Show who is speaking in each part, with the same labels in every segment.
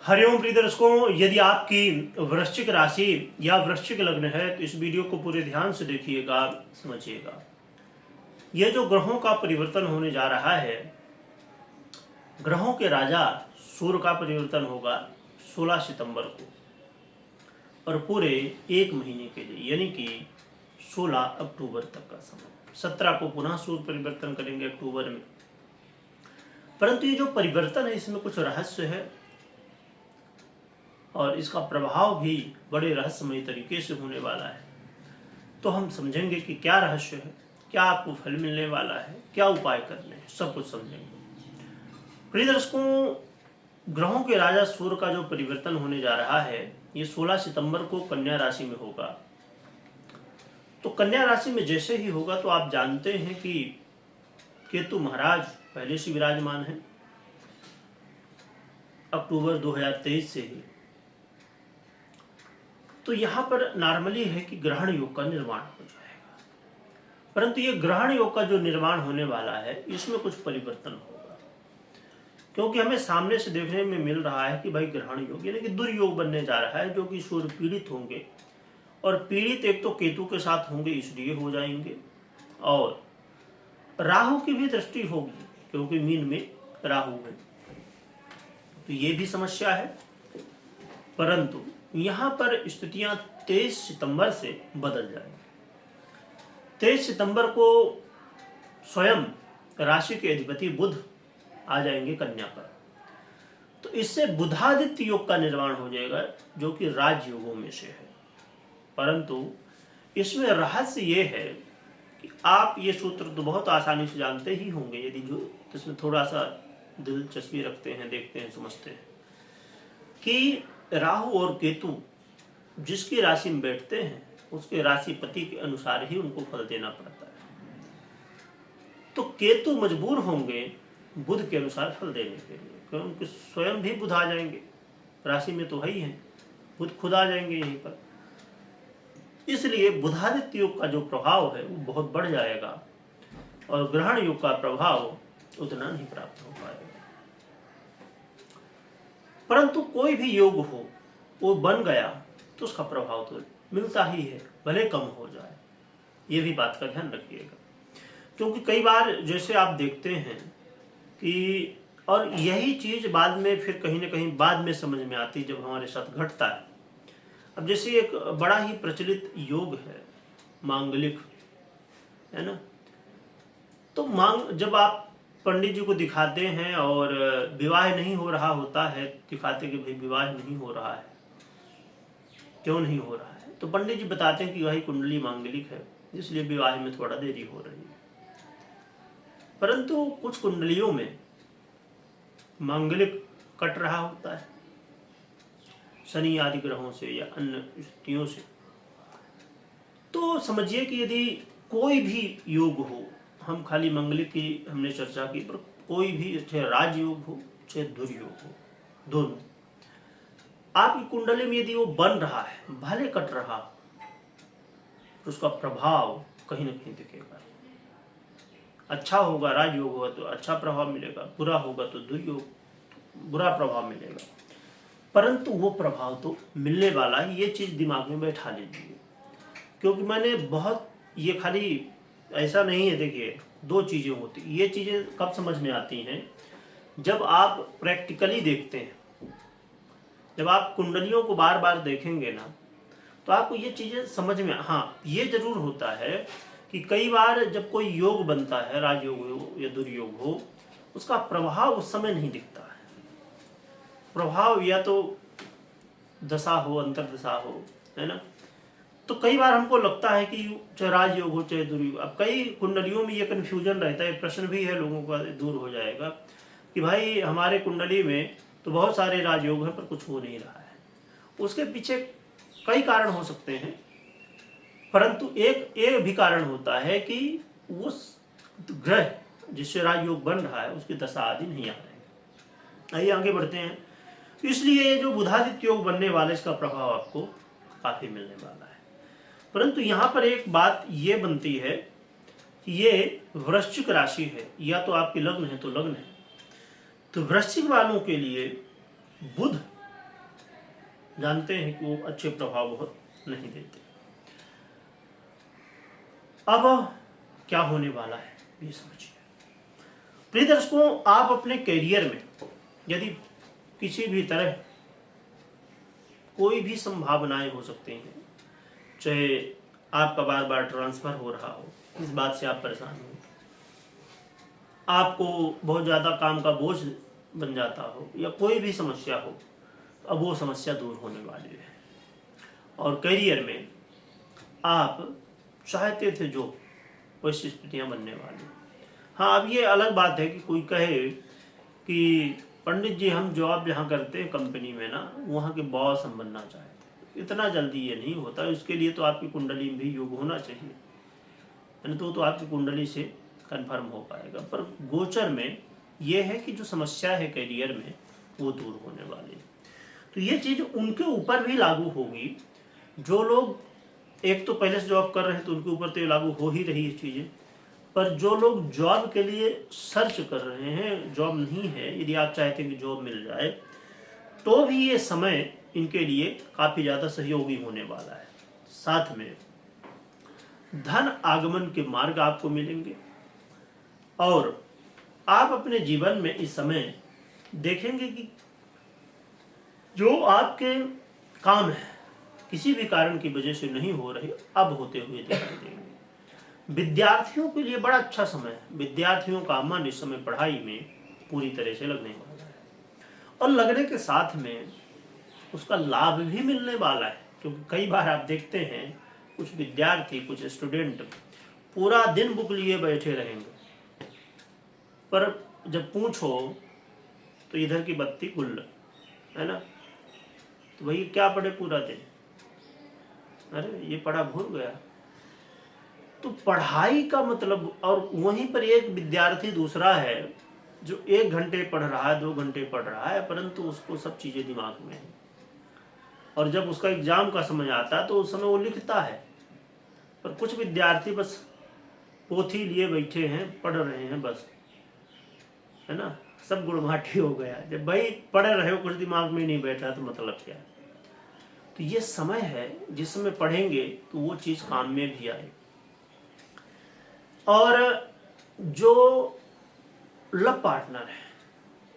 Speaker 1: हरिओम प्रिय दर्शकों, यदि आपकी वृश्चिक राशि या वृश्चिक लग्न है तो इस वीडियो को पूरे ध्यान से देखिएगा, समझिएगा। यह जो ग्रहों का परिवर्तन होने जा रहा है, ग्रहों के राजा सूर्य का परिवर्तन होगा 16 सितंबर को और पूरे एक महीने के लिए, यानी कि 16 अक्टूबर तक का समय। 17 को पुनः सूर्य परिवर्तन करेंगे अक्टूबर में। परंतु ये जो परिवर्तन है इसमें कुछ रहस्य है और इसका प्रभाव भी बड़े रहस्यमय तरीके से होने वाला है। तो हम समझेंगे कि क्या रहस्य है, क्या आपको फल मिलने वाला है, क्या उपाय करने हैं, सब कुछ समझेंगे। प्रिय दर्शकों, ग्रहों के राजा सूर्य का जो परिवर्तन होने जा रहा है ये 16 सितंबर को कन्या राशि में होगा। तो कन्या राशि में जैसे ही होगा तो आप जानते हैं कि केतु महाराज पहले से विराजमान है अक्टूबर 2023 से ही। तो यहां पर नॉर्मली है कि ग्रहण योग का निर्माण हो जाएगा, परंतु ये ग्रहण योग का जो निर्माण होने वाला है इसमें कुछ परिवर्तन होगा, क्योंकि हमें सामने से देखने में मिल रहा है कि भाई ग्रहण योग यानी कि दुर्योग बनने जा रहा है, जो कि सूर्य पीड़ित होंगे और पीड़ित एक तो केतु के साथ होंगे इसलिए हो जाएंगे, और राहु की भी दृष्टि होगी क्योंकि मीन में राहु है, तो ये भी समस्या है। परंतु यहां पर स्थितियां 23 सितंबर से बदल जाएंगी। 23 सितंबर को स्वयं राशि के अधिपति बुध आ जाएंगे कन्या पर, तो इससे बुधादित्य योग का निर्माण हो जाएगा जो कि राज योगों में से है। परंतु इसमें रहस्य ये है कि आप ये सूत्र तो बहुत आसानी से जानते ही होंगे, यदि जो इसमें थोड़ा सा दिलचस्पी रखते हैं, देखते हैं, समझते हैं, कि राहु और केतु जिसकी राशि में बैठते हैं उसके राशि पति के अनुसार ही उनको फल देना पड़ता है। तो केतु मजबूर होंगे बुध के अनुसार फल देने के लिए, क्योंकि स्वयं भी बुध आ जाएंगे, राशि में तो है ही है, बुध खुद आ जाएंगे यहीं पर। इसलिए बुधादित्य योग का जो प्रभाव है वो बहुत बढ़ जाएगा और ग्रहण योग का प्रभाव उतना नहीं प्राप्त हो पाएगा। परंतु कोई भी योग हो वो बन गया तो उसका प्रभाव तो मिलता ही है, भले कम हो जाए, ये भी बात का ध्यान रखिएगा। क्योंकि कई बार जैसे आप देखते हैं कि, और यही चीज बाद में फिर कहीं ना कहीं बाद में समझ में आती जब हमारे साथ घटता है। अब जैसे एक बड़ा ही प्रचलित योग है मांगलिक, है ना, तो जब आप पंडित जी को दिखाते हैं और विवाह नहीं हो रहा होता है, दिखाते कि भाई विवाह नहीं हो रहा है, क्यों नहीं हो रहा है, तो पंडित जी बताते हैं कि वही कुंडली मांगलिक है इसलिए विवाह में थोड़ा देरी हो रही है। परंतु कुछ कुंडलियों में मांगलिक कट रहा होता है शनि आदि ग्रहों से या अन्य स्थितियों से। तो समझिए कि यदि कोई भी योग हो, हम खाली मंगलिक की हमने चर्चा की, पर कोई भी चाहे राजयोग हो चाहे दुर्योग हो, दोनों आपकी कुंडली में यदि वो बन रहा है, भले कट रहा, तो उसका प्रभाव कहीं ना कहीं दिखेगा। अच्छा होगा राजयोग होगा तो अच्छा प्रभाव मिलेगा, बुरा होगा तो दुर्योग बुरा प्रभाव मिलेगा। परंतु वो प्रभाव तो मिलने वाला है, ये चीज दिमाग में बैठा लीजिए। क्योंकि मैंने बहुत, ये खाली ऐसा नहीं है, देखिए दो चीजें होती, ये चीजें कब समझ में आती हैं जब आप प्रैक्टिकली देखते हैं। जब आप कुंडलियों को बार बार देखेंगे ना तो आपको ये चीजें समझ में, हाँ ये जरूर होता है कि कई बार जब कोई योग बनता है, राजयोग हो या दुर्योग हो, उसका प्रभाव उस समय नहीं दिखता है। प्रभाव या तो दशा हो, अंतरदशा हो, है ना, तो कई बार हमको लगता है कि चाहे राजयोग हो चाहे दुर्योग। अब कई कुंडलियों में ये कन्फ्यूजन रहता है, प्रश्न भी है लोगों का, दूर हो जाएगा कि भाई हमारे कुंडली में तो बहुत सारे राजयोग हैं पर कुछ हो नहीं रहा है। उसके पीछे कई कारण हो सकते हैं, परंतु एक भी कारण होता है कि उस ग्रह जिससे राजयोग बन रहा है उसकी दशा आदि नहीं आ रहे। आइए आगे बढ़ते हैं। इसलिए ये जो बुधादित्य योग बनने वाला, इसका प्रभाव आपको काफी मिलने वाला है। परंतु यहां पर एक बात ये बनती है कि ये वृश्चिक राशि है, या तो आपकी लग्न है तो लग्न है, तो वृश्चिक वालों के लिए बुध जानते हैं कि वो अच्छे प्रभाव बहुत नहीं देते। अब क्या होने वाला है ये समझिए। प्रिय दर्शकों, आप अपने करियर में यदि किसी भी तरह कोई भी संभावनाएं हो सकती हैं, चाहे आपका बार बार ट्रांसफर हो रहा हो, इस बात से आप परेशान हो, आपको बहुत ज़्यादा काम का बोझ बन जाता हो, या कोई भी समस्या हो, तो अब वो समस्या दूर होने वाली है। और करियर में आप चाहते थे जो वैसी स्थितियाँ बनने वाली। हाँ, अब ये अलग बात है कि कोई कहे कि पंडित जी हम जॉब जहाँ करते हैं कंपनी में ना, वहाँ के बॉस हम बनना चाहते हैं। इतना जल्दी ये नहीं होता, इसके लिए तो आपकी कुंडली में भी योग होना चाहिए, यानी तो आपकी कुंडली से कंफर्म हो पाएगा। पर गोचर में ये है कि जो समस्या है करियर में वो दूर होने वाली है। तो ये चीज़ उनके ऊपर भी लागू होगी जो लोग एक तो पहले से जॉब कर रहे हैं, तो उनके ऊपर तो ये लागू हो ही रही है चीज़ें। पर जो लोग जॉब के लिए सर्च कर रहे हैं, जॉब नहीं है, यदि आप चाहते हैं कि जॉब मिल जाए, तो भी ये समय इनके लिए काफ़ी ज़्यादा सहयोगी होने वाला है। साथ में धन आगमन के मार्ग आपको मिलेंगे और आप अपने जीवन में इस समय देखेंगे कि जो आपके काम है किसी भी कारण की वजह से नहीं हो रहे, अब होते हुए दिखाई देंगे। विद्यार्थियों के लिए बड़ा अच्छा समय है। विद्यार्थियों का मन इस समय पढ़ाई में पूरी तरह से लगने वाला है, और लगने के साथ में उसका लाभ भी मिलने वाला है। क्योंकि कई बार आप देखते हैं कुछ विद्यार्थी, कुछ स्टूडेंट पूरा दिन बुक लिए बैठे रहेंगे, पर जब पूछो तो इधर की बत्ती गुल है ना, तो वही क्या पढ़े पूरा दिन, अरे ये पढ़ा भूल गया। तो पढ़ाई का मतलब, और वहीं पर एक विद्यार्थी दूसरा है जो 1 घंटे पढ़ रहा है, 2 घंटे पढ़ रहा है, परंतु उसको सब चीजें दिमाग में है, और जब उसका एग्जाम का समय आता है तो उस समय वो लिखता है। पर कुछ विद्यार्थी बस पोथी लिए बैठे हैं, पढ़ रहे हैं बस, है ना, सब गुड़माठी हो गया। जब भाई पढ़ रहे हो, कुछ दिमाग में नहीं बैठा, तो मतलब क्या। तो ये समय है जिस समय पढ़ेंगे तो वो चीज काम में भी आएगी। और जो लव पार्टनर है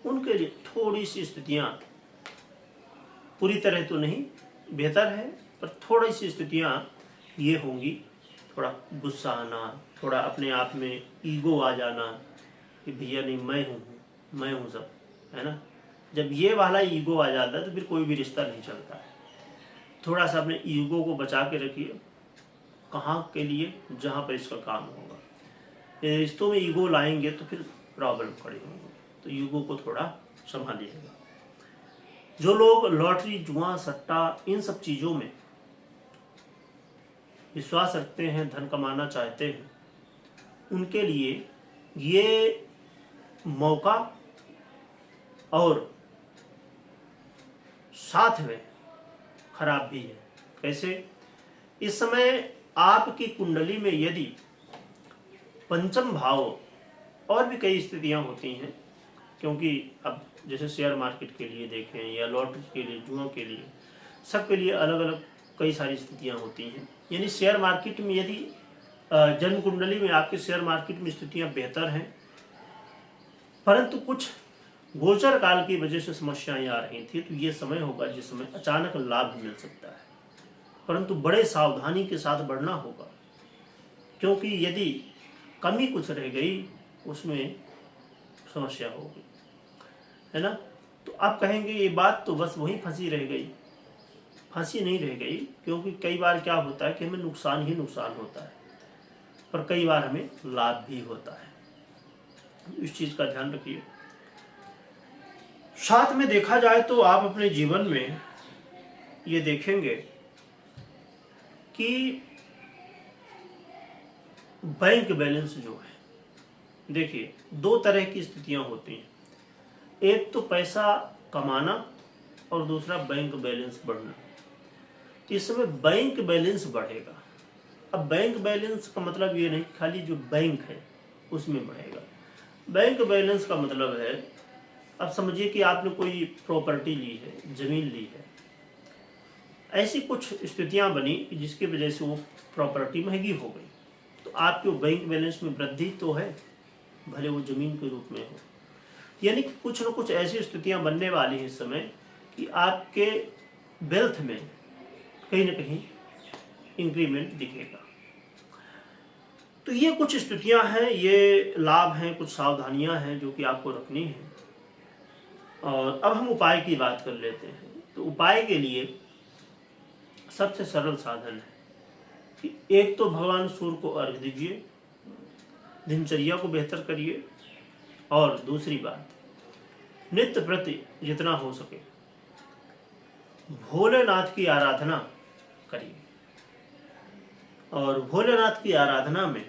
Speaker 1: उनके लिए थोड़ी सी स्थितियां, पूरी तरह तो नहीं, बेहतर है, पर थोड़ी सी स्थितियां ये होंगी, थोड़ा गुस्सा आना, थोड़ा अपने आप में ईगो आ जाना कि भैया नहीं, मैं हूँ सब, है ना। जब ये वाला ईगो आ जाता है तो फिर कोई भी रिश्ता नहीं चलता है। थोड़ा सा अपने ईगो को बचा के रखिए, कहाँ के लिए, जहाँ पर इसका काम होगा। रिश्तों में ईगो लाएंगे तो फिर प्रॉब्लम खड़ी होगी, तो ईगो को थोड़ा संभालिएगा। जो लोग लॉटरी, जुआ, सट्टा, इन सब चीज़ों में विश्वास रखते हैं, धन कमाना चाहते हैं, उनके लिए ये मौका, और साथ में खराब भी है। कैसे? इस समय आपकी कुंडली में यदि पंचम भाव, और भी कई स्थितियां होती हैं, क्योंकि अब जैसे शेयर मार्केट के लिए देखें, या लॉटरी के लिए, जुआ के लिए, सबके लिए अलग अलग कई सारी स्थितियां होती हैं। यानी शेयर मार्केट में यदि जन्म कुंडली में आपके शेयर मार्केट में स्थितियां बेहतर हैं, परंतु कुछ गोचर काल की वजह से समस्याएं आ रही थी, तो ये समय होगा जिस समय अचानक लाभ मिल सकता है, परंतु बड़े सावधानी के साथ बढ़ना होगा। क्योंकि यदि कमी कुछ रह गई, उसमें समस्या होगी, है ना। तो आप कहेंगे ये बात तो बस वहीं फंसी रह गई। फंसी नहीं रह गई, क्योंकि कई बार क्या होता है कि हमें नुकसान ही नुकसान होता है, पर कई बार हमें लाभ भी होता है। इस चीज का ध्यान रखिए। साथ में देखा जाए तो आप अपने जीवन में ये देखेंगे कि बैंक बैलेंस जो है, देखिए 2 तरह की स्थितियां होती हैं। एक तो पैसा कमाना, और दूसरा बैंक बैलेंस बढ़ना। इस समय बैंक बैलेंस बढ़ेगा। अब बैंक बैलेंस का मतलब ये नहीं खाली जो बैंक है उसमें बढ़ेगा। बैंक बैलेंस का मतलब है, अब समझिए कि आपने कोई प्रॉपर्टी ली है, जमीन ली है, ऐसी कुछ स्थितियां बनी कि जिसकी वजह से वो प्रॉपर्टी महंगी हो गई, तो आपके बैंक बैलेंस में वृद्धि तो है, भले वो जमीन के रूप में हो। यानी कि कुछ न कुछ ऐसी स्थितियां बनने वाली हैं इस समय कि आपके वेल्थ में कहीं ना कहीं इंक्रीमेंट दिखेगा। तो ये कुछ स्थितियां हैं, ये लाभ हैं, कुछ सावधानियां हैं जो कि आपको रखनी है। और अब हम उपाय की बात कर लेते हैं। तो उपाय के लिए सबसे सरल साधन है कि एक तो भगवान सूर्य को अर्घ दीजिए, दिनचर्या को बेहतर करिए, और दूसरी बात, नित्य प्रति जितना हो सके भोलेनाथ की आराधना करिए। और भोलेनाथ की आराधना में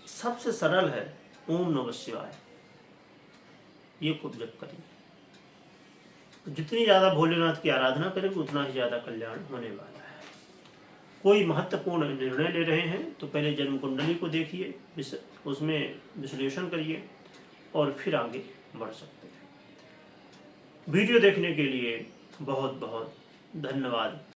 Speaker 1: सबसे सरल है ओम नमः शिवाय, ये खूब जप करिए। तो जितनी ज्यादा भोलेनाथ की आराधना करेंगे उतना ही ज्यादा कल्याण होने वाला है। कोई महत्वपूर्ण निर्णय ले रहे हैं तो पहले जन्म कुंडली को देखिए, उसमें विश्लेषण करिए और फिर आगे बढ़ सकते हैं। वीडियो देखने के लिए बहुत बहुत धन्यवाद।